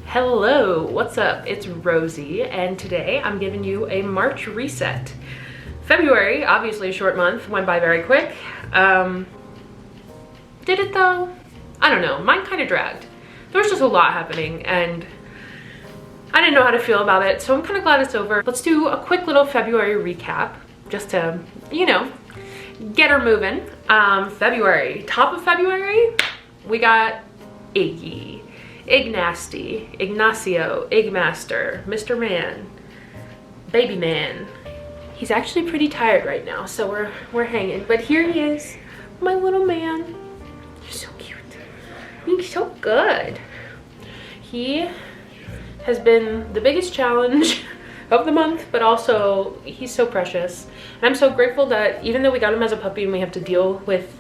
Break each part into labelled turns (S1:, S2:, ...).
S1: Hello, what's up? It's Rosie, and today I'm giving you a March reset. February, obviously a short month, went by very quick. Did it though? I don't know, mine kind of dragged. There was just a lot happening and I didn't know how to feel about it, so I'm kind of glad it's over. Let's do a quick little February recap, just to, you know, get her moving. February, top of February, we got Iggy, Ignasty, Ignacio, Igmaster, Mr. Man, Baby Man. He's actually pretty tired right now, so we're hanging. But here he is, my little man. You're so cute. He's so good. He has been the biggest challenge of the month, but also he's so precious. And I'm so grateful that even though we got him as a puppy and we have to deal with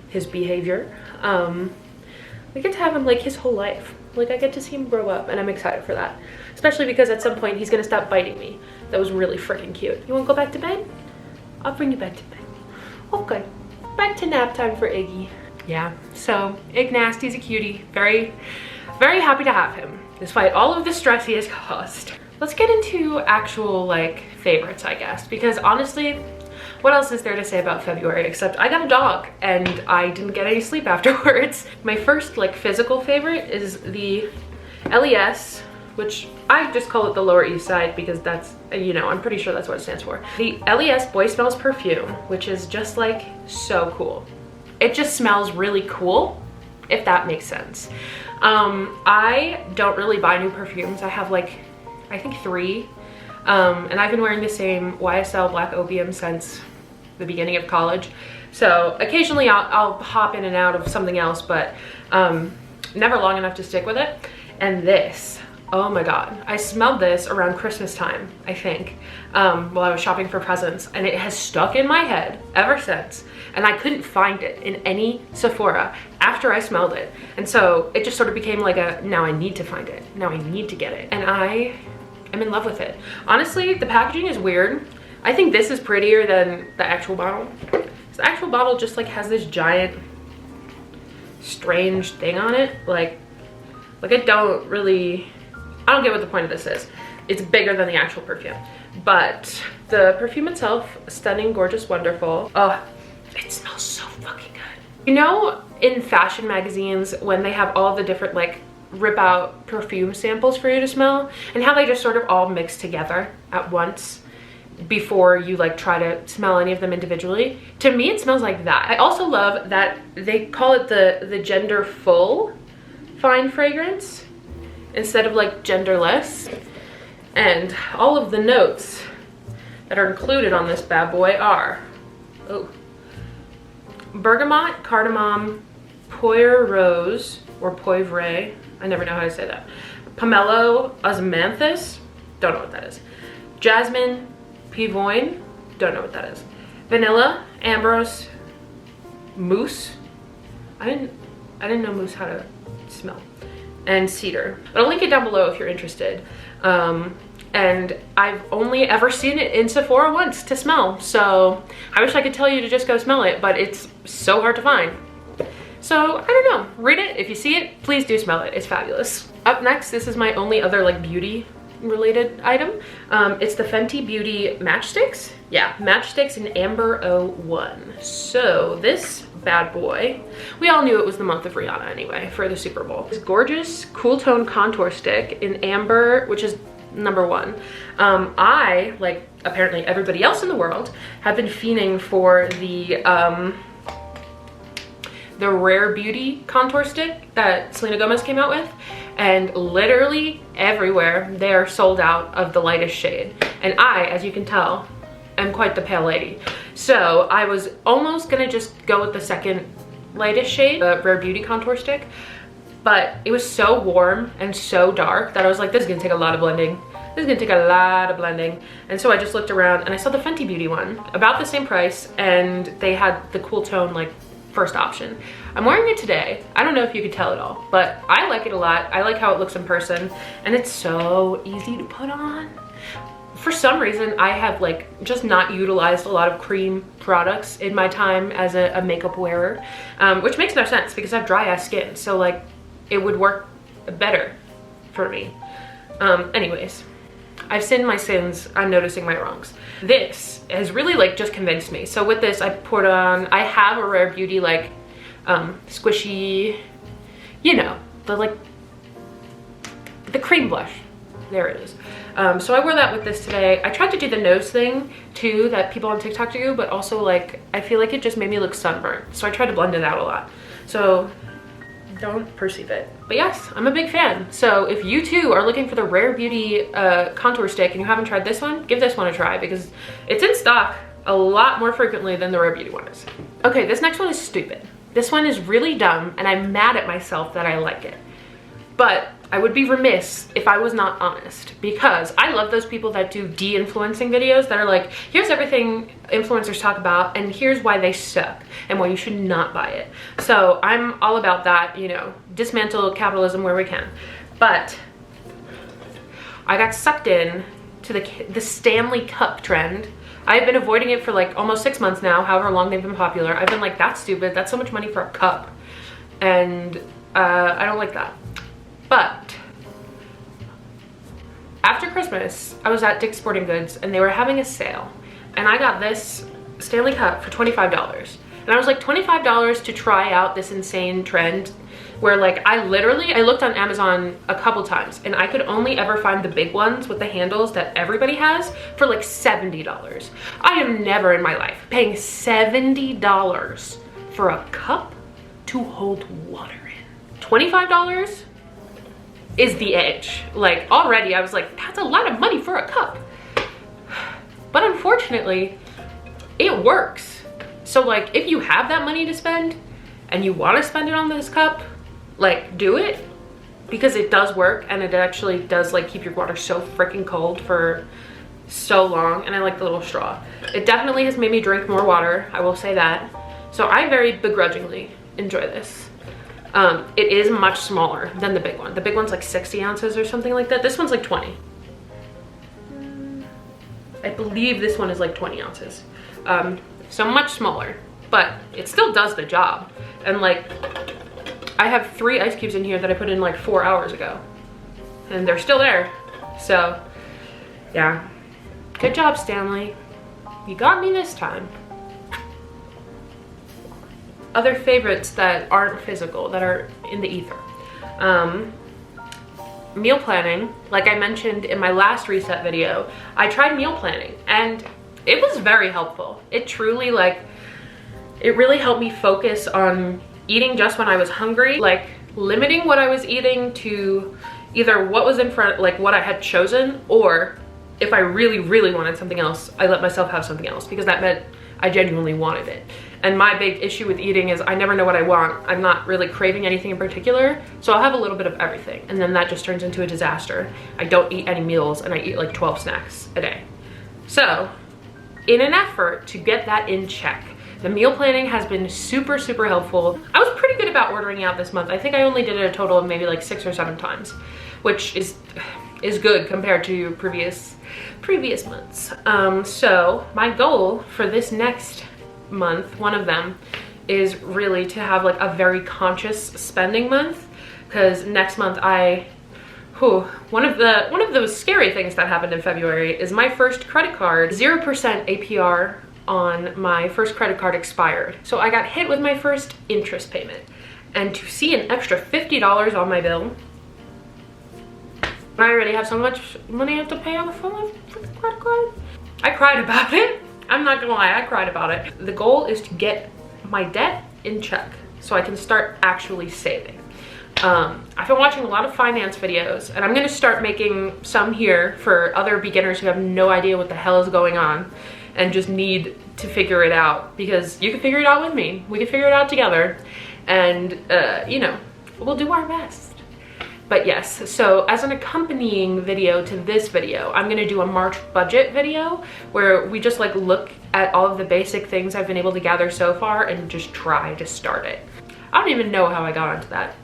S1: his behavior, we get to have him like his whole life. Like I get to see him grow up and I'm excited for that. Especially because at some point he's gonna stop biting me. That was really freaking cute. You wanna go back to bed? I'll bring you back to bed. Okay, back to nap time for Iggy. Yeah, so Ignasty's a cutie. Very, very happy to have him, despite all of the stress he has caused. Let's get into actual like favorites, I guess, because honestly, what else is there to say about February except I got a dog and I didn't get any sleep afterwards. My first like physical favorite is the LES, which I just call it the Lower East Side because that's, you know, I'm pretty sure that's what it stands for. The LES Boy Smells perfume, which is just like so cool. It just smells really cool, if that makes sense. I don't really buy new perfumes. I have like, I think 3. And I've been wearing the same YSL Black Opium since the beginning of college. So occasionally I'll hop in and out of something else, but never long enough to stick with it. And this, oh my God, I smelled this around Christmas time, I think, while I was shopping for presents, and it has stuck in my head ever since. And I couldn't find it in any Sephora after I smelled it. And so it just sort of became like a, now I need to find it. Now I need to get it. And I am in love with it. Honestly, the packaging is weird. I think this is prettier than the actual bottle. The actual bottle just like has this giant, strange thing on it. Like I don't get what the point of this is. It's bigger than the actual perfume. But the perfume itself, stunning, gorgeous, wonderful. Oh, it smells so fucking good. You know, in fashion magazines, when they have all the different like rip out perfume samples for you to smell and how they just sort of all mix together at once before you like try to smell any of them individually, to me it smells like that. I also love that they call it the gender full fine fragrance instead of like genderless. And all of the notes that are included on this bad boy are bergamot, cardamom, poire rose or poivre, I never know how to say that, pomelo, osmanthus, don't know what that is, jasmine, pivoine, don't know what that is, vanilla, ambrose, mousse, I didn't know mousse how to smell, and cedar. But I'll link it down below if you're interested. And I've only ever seen it in Sephora once to smell, so I wish I could tell you to just go smell it, but it's so hard to find. So I don't know, read it. If you see it, please do smell it. It's fabulous. Up next, this is my only other like beauty related item. It's the Fenty Beauty matchsticks. Yeah, matchsticks in Amber 01. So this bad boy, we all knew it was the month of Rihanna anyway for the Super Bowl. This gorgeous cool tone contour stick in Amber, which is number 1. I, like apparently everybody else in the world, have been fiending for the Rare Beauty contour stick that Selena Gomez came out with, and literally everywhere they are sold out of the lightest shade. And I, as you can tell, am quite the pale lady. So I was almost gonna just go with the second lightest shade, the Rare Beauty contour stick, but it was so warm and so dark that I was like, this is gonna take a lot of blending. This is gonna take a lot of blending. And so I just looked around and I saw the Fenty Beauty one, about the same price, and they had the cool tone like first option. I'm wearing it today. I don't know if you could tell at all, but I like it a lot. I like how it looks in person, and it's so easy to put on. For some reason, I have like just not utilized a lot of cream products in my time as a makeup wearer, which makes no sense because I have dry ass skin. So like it would work better for me. Anyways, I've sinned my sins, I'm noticing my wrongs. This has really like just convinced me. So with this, I poured on, I have a Rare Beauty like squishy, you know, the cream blush. There it is. So I wore that with this today. I tried to do the nose thing too that people on TikTok do, but also like I feel like it just made me look sunburnt. So I tried to blend it out a lot. So don't perceive it. But yes, I'm a big fan. So if you too are looking for the Rare Beauty contour stick and you haven't tried this one, give this one a try because it's in stock a lot more frequently than the Rare Beauty one is. Okay, this next one is stupid. This one is really dumb and I'm mad at myself that I like it. But I would be remiss if I was not honest, because I love those people that do de-influencing videos that are like, here's everything influencers talk about and here's why they suck and why you should not buy it. So I'm all about that, you know, dismantle capitalism where we can. But I got sucked in to the Stanley Cup trend. I've been avoiding it for like almost 6 months now, however long they've been popular. I've been like, that's stupid, that's so much money for a cup. And I don't like that. But after Christmas, I was at Dick's Sporting Goods and they were having a sale. And I got this Stanley Cup for $25. And I was like, $25 to try out this insane trend where like I looked on Amazon a couple times and I could only ever find the big ones with the handles that everybody has for like $70. I am never in my life paying $70 for a cup to hold water in. $25 is the edge. Like already I was like, that's a lot of money for a cup. But unfortunately, it works. So like if you have that money to spend and you want to spend it on this cup, like do it, because it does work and it actually does like keep your water so freaking cold for so long. And I like the little straw. It definitely has made me drink more water, I will say that. So I very begrudgingly enjoy this. It is much smaller than the big one. The big one's like 60 ounces or something like that. This one's like 20. I believe this one is like 20 ounces. So much smaller, but it still does the job. And like, I have 3 ice cubes in here that I put in like 4 hours ago and they're still there. So yeah, good job, Stanley. You got me this time. Other favorites that aren't physical, that are in the ether. Meal planning. Like I mentioned in my last reset video, I tried meal planning and it was very helpful. It truly it really helped me focus on eating just when I was hungry, like limiting what I was eating to either what was in front, like what I had chosen, or if I really, really wanted something else, I let myself have something else because that meant I genuinely wanted it. And my big issue with eating is I never know what I want. I'm not really craving anything in particular, so I'll have a little bit of everything, and then that just turns into a disaster. I don't eat any meals and I eat like 12 snacks a day. So in an effort to get that in check, the meal planning has been super, super helpful. I was pretty good about ordering out this month. I think I only did it a total of maybe like 6 or 7 times, which is good compared to previous months. So my goal for this next month, one of them, is really to have like a very conscious spending month, because next month one of those scary things that happened in February is my first credit card, 0% APR on my first credit card expired. So I got hit with my first interest payment, and to see an extra $50 on my bill, I already have so much money I have to pay off for my freaking credit card. I cried about it. I'm not gonna lie, I cried about it. The goal is to get my debt in check so I can start actually saving. I've been watching a lot of finance videos, and I'm gonna start making some here for other beginners who have no idea what the hell is going on and just need to figure it out, because you can figure it out with me. We can figure it out together, and you know, we'll do our best. But yes, so as an accompanying video to this video, I'm gonna do a March budget video where we just like look at all of the basic things I've been able to gather so far and just try to start it. I don't even know how I got onto that.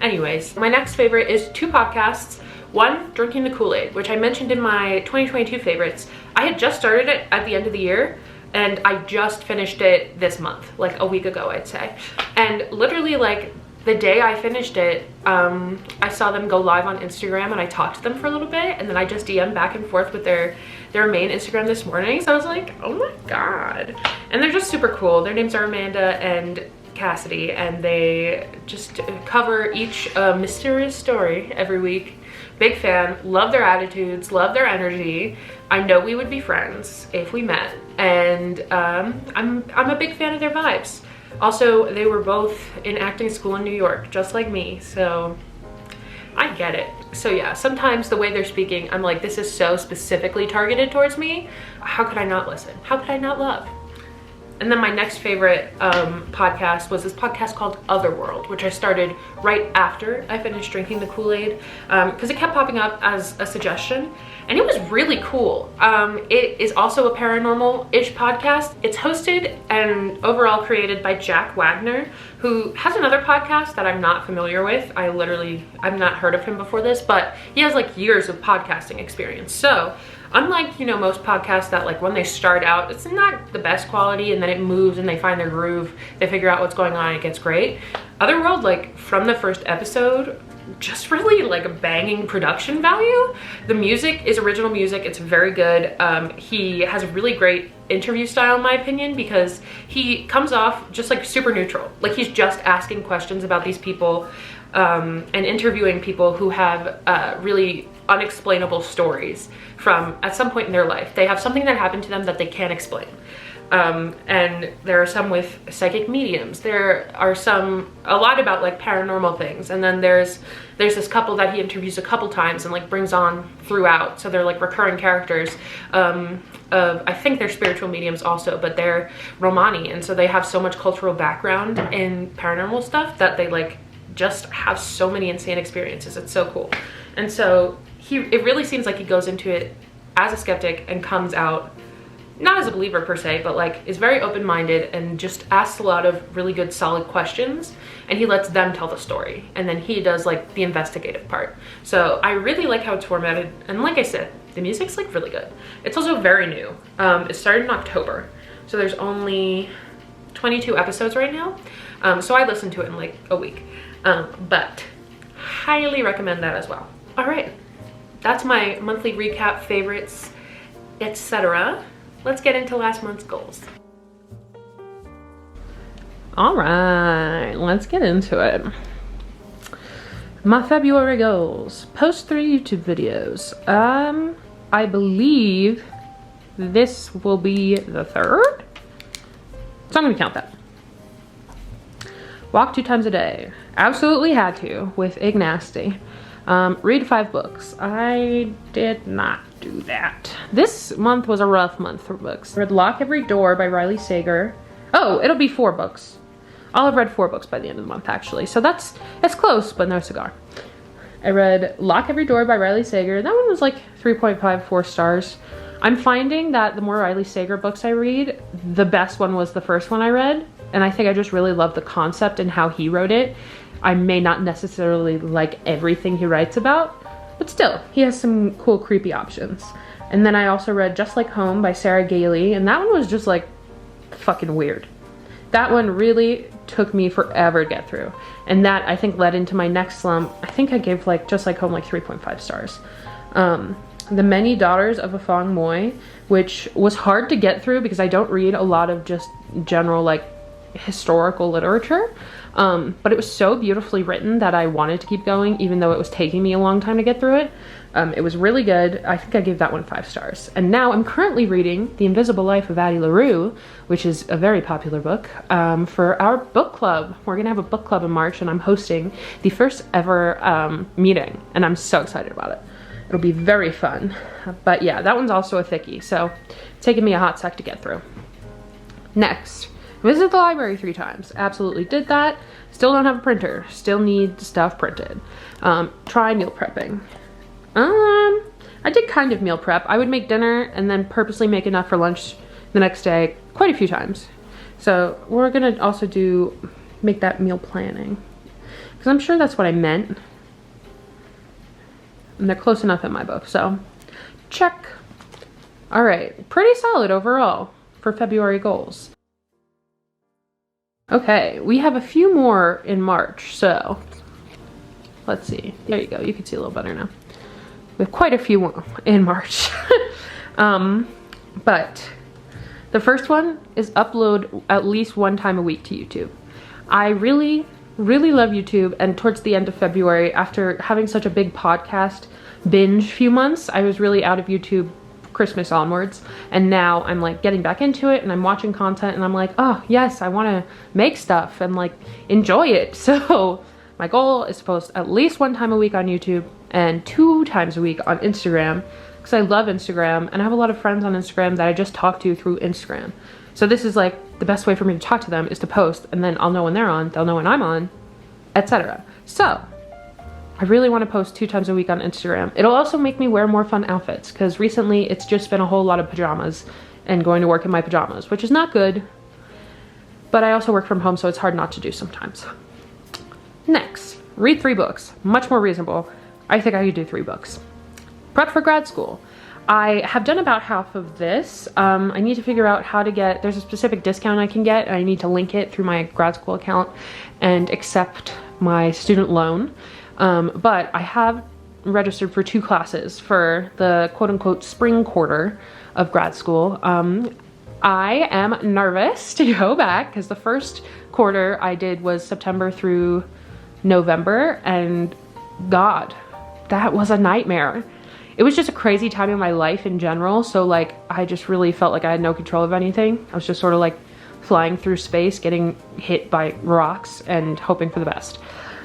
S1: Anyways, my next favorite is 2 podcasts. One, Drinking the Kool-Aid, which I mentioned in my 2022 favorites. I had just started it at the end of the year, and I just finished it this month, like a week ago, I'd say. And literally like the day I finished it, I saw them go live on Instagram and I talked to them for a little bit, and then I just DM'd back and forth with their main Instagram this morning. So I was like, oh my God. And they're just super cool. Their names are Amanda and Cassidy, and they just cover each mysterious story every week. Big fan, love their attitudes, love their energy. I know we would be friends if we met, and I'm a big fan of their vibes. Also, they were both in acting school in New York, just like me, so I get it. So yeah, sometimes the way they're speaking, I'm like, this is so specifically targeted towards me. How could I not listen? How could I not love? And then my next favorite podcast was this podcast called Otherworld, which I started right after I finished drinking the Kool-Aid, because it kept popping up as a suggestion, and it was really cool. It is also a paranormal-ish podcast. It's hosted and overall created by Jack Wagner, who has another podcast that I'm not familiar with. I've not heard of him before this, but he has like years of podcasting experience. So unlike, you know, most podcasts that like when they start out, it's not the best quality, and then it moves and they find their groove, they figure out what's going on, it gets great. Otherworld, like from the first episode, just really like a banging production value. The music is original music, it's very good. He has a really great interview style in my opinion, because he comes off just like super neutral. Like he's just asking questions about these people and interviewing people who have really unexplainable stories from at some point in their life. They have something that happened to them that they can't explain. And there are some with psychic mediums. There are a lot about like paranormal things. And then there's this couple that he interviews a couple times and like brings on throughout. So they're like recurring characters I think they're spiritual mediums also, but they're Romani. And so they have so much cultural background in paranormal stuff that they like just have so many insane experiences. It's so cool. And so it really seems like he goes into it as a skeptic and comes out not as a believer per se, but like is very open-minded and just asks a lot of really good solid questions, and he lets them tell the story, and then he does like the investigative part. So I really like how it's formatted, and like I said, the music's like really good. It's also very new. It started in October, so there's only 22 episodes right now, so I listened to it in like a week, but highly recommend that as well. All right, that's my monthly recap, favorites, etc. Let's get into last month's goals. All right, let's get into it. My February goals: post 3 YouTube videos. I believe this will be the 3rd, so I'm gonna count that. Walk 2 times a day. Absolutely had to with Ignasty. Read 5 books. I did not do that. This month was a rough month for books. I read Lock Every Door by Riley Sager. Oh, it'll be 4 books. I'll have read 4 books by the end of the month actually. So that's close, but no cigar. I read Lock Every Door by Riley Sager. That one was like 3.54 stars. I'm finding that the more Riley Sager books I read, the best one was the first one I read. And I think I just really love the concept and how he wrote it. I may not necessarily like everything he writes about, but still, he has some cool, creepy options. And then I also read Just Like Home by Sarah Gailey, and that one was just like fucking weird. That one really took me forever to get through. And that, I think, led into my next slump. I think I gave like Just Like Home like 3.5 stars. The Many Daughters of a Fong Moy, which was hard to get through because I don't read a lot of just general like historical literature. But it was so beautifully written that I wanted to keep going, even though it was taking me a long time to get through it. It was really good. I think I gave that one 5 stars. And now I'm currently reading The Invisible Life of Addie LaRue, which is a very popular book, for our book club. We're gonna have a book club in March, and I'm hosting the first ever meeting, and I'm so excited about it. It'll be very fun. But yeah, that one's also a thickie, so it's taken me a hot sec to get through. Next. Visit the library 3 times. Absolutely did that. Still don't have a printer. Still need stuff printed. Try meal prepping. I did kind of meal prep. I would make dinner and then purposely make enough for lunch the next day quite a few times. So we're gonna also make that meal planning, because I'm sure that's what I meant. And they're close enough in my book, so check. All right, pretty solid overall for February goals. Okay, we have a few more in March, so let's see. There you go, you can see a little better now. We have quite a few more in March. But the first one is upload at least one time a week to YouTube. I really love YouTube, and towards the end of February, after having such a big podcast binge few months, I was really out of YouTube Christmas onwards, and now I'm like getting back into it and I'm watching content and I'm like, oh yes, I want to make stuff and like enjoy it. So my goal is to post at least one time a week on YouTube and 2 times a week on Instagram, because I love Instagram and I have a lot of friends on Instagram that I just talk to through Instagram. So this is like the best way for me to talk to them, is to post, and then I'll know when they're on, they'll know when I'm on, etc. So I really want to post 2 times a week on Instagram. It'll also make me wear more fun outfits, because recently it's just been a whole lot of pajamas and going to work in my pajamas, which is not good. But I also work from home, so it's hard not to do sometimes. Next, read 3 books. Much more reasonable. I think I could do 3 books. Prep for grad school. I have done about half of this. I need to figure out how to get, there's a specific discount I can get, and I need to link it through my grad school account and accept my student loan. But I have registered for 2 classes for the quote-unquote spring quarter of grad school. I am nervous to go back, because the first quarter I did was September through November, and God, that was a nightmare. It was just a crazy time in my life in general, so like I just really felt like I had no control of anything. I was just sort of like flying through space, getting hit by rocks and hoping for the best.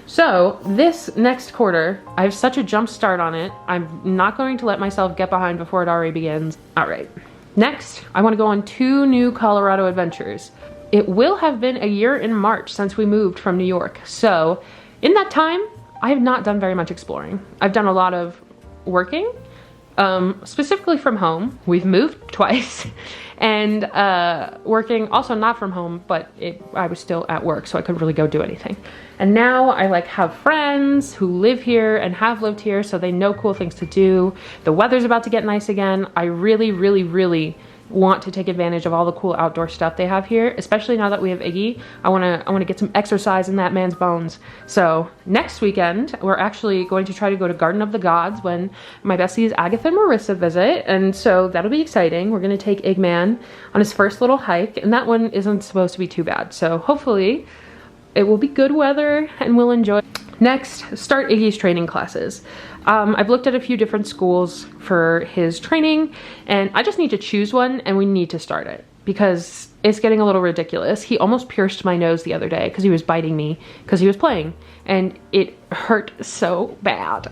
S1: So this next quarter, I have such a jump start on it. I'm not going to let myself get behind before it already begins. All right, next, I want to go on 2 new Colorado adventures. It will have been a year in March since we moved from New York. So in that time, I have not done very much exploring. I've done a lot of working, specifically from home. We've moved twice. And working also not from home, but I was still at work, so I couldn't really go do anything. And now I like have friends who live here and have lived here, so they know cool things to do. The weather's about to get nice again. I really want to take advantage of all the cool outdoor stuff they have here, especially now that we have Iggy. I wanna get some exercise in that man's bones. So next weekend, we're actually going to try to go to Garden of the Gods when my besties Agatha and Marissa visit, and so that'll be exciting. We're gonna take Eggman on his first little hike, and that one isn't supposed to be too bad. So hopefully it will be good weather and we'll enjoy. Next, start Iggy's training classes. I've looked at a few different schools for his training, and I just need to choose one, and we need to start it because it's getting a little ridiculous. He almost pierced my nose the other day because he was biting me because he was playing, and it hurt so bad.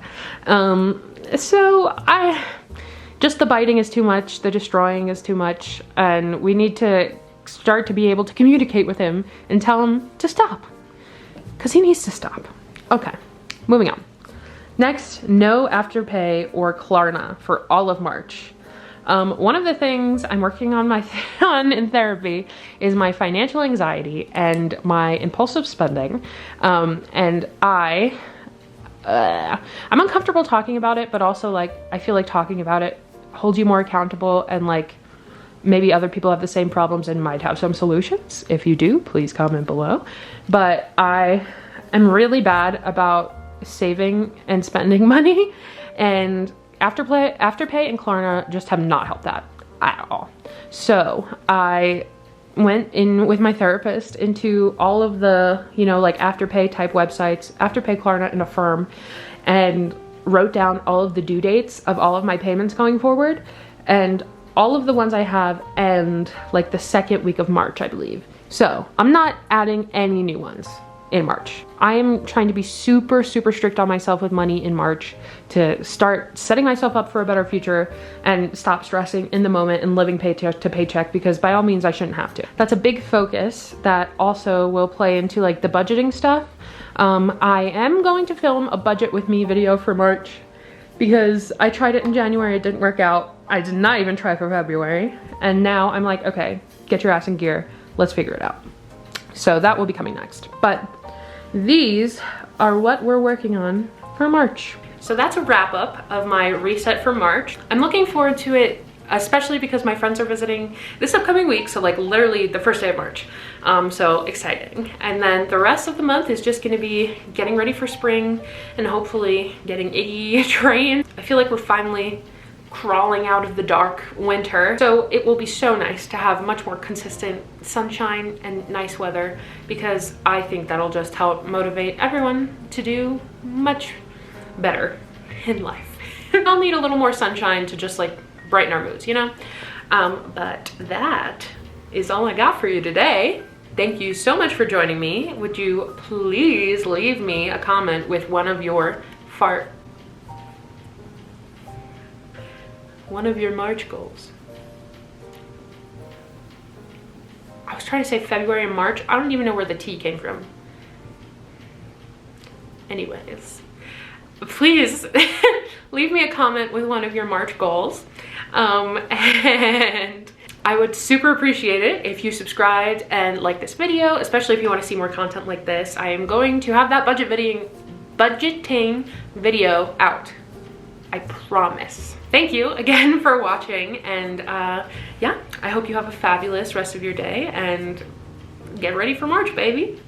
S1: Just the biting is too much, the destroying is too much, and we need to start to be able to communicate with him and tell him to stop, because he needs to stop. Okay, moving on. Next, no Afterpay or Klarna for all of March. One of the things I'm working on in therapy is my financial anxiety and my impulsive spending. And I'm uncomfortable talking about it, but also like I feel like talking about it holds you more accountable, and like maybe other people have the same problems and might have some solutions. If you do, please comment below. But I am really bad about saving and spending money, and Afterpay and Klarna just have not helped that at all. So I went in with my therapist into all of the, like Afterpay type websites, Afterpay, Klarna, and Affirm, and wrote down all of the due dates of all of my payments going forward, and all of the ones I have end like the 2nd week of March, I believe. So I'm not adding any new ones in March. I am trying to be super strict on myself with money in March to start setting myself up for a better future and stop stressing in the moment and living paycheck to paycheck, because by all means I shouldn't have to. That's a big focus that also will play into like the budgeting stuff. I am going to film a budget with me video for March because I tried it in January, it didn't work out. I did not even try for February, and now I'm like, okay, get your ass in gear, let's figure it out. So that will be coming next. But these are what we're working on for March. So that's a wrap up of my reset for March. I'm looking forward to it especially because my friends are visiting this upcoming week, so like literally the first day of March. So exciting. And then the rest of the month is just gonna be getting ready for spring and hopefully getting Iggy trained. I feel like we're finally crawling out of the dark winter, so it will be so nice to have much more consistent sunshine and nice weather, because I think that'll just help motivate everyone to do much better in life. I'll need a little more sunshine to just like brighten our moods, you know? But that is all I got for you today. Thank you so much for joining me. Would you please leave me a comment with one of your March goals? I was trying to say February and March. I don't even know where the T came from. Anyways, please leave me a comment with one of your March goals. And I would super appreciate it if you subscribed and liked this video, especially if you want to see more content like this. I am going to have that budgeting video out. I promise. Thank you again for watching, and yeah, I hope you have a fabulous rest of your day and get ready for March, baby.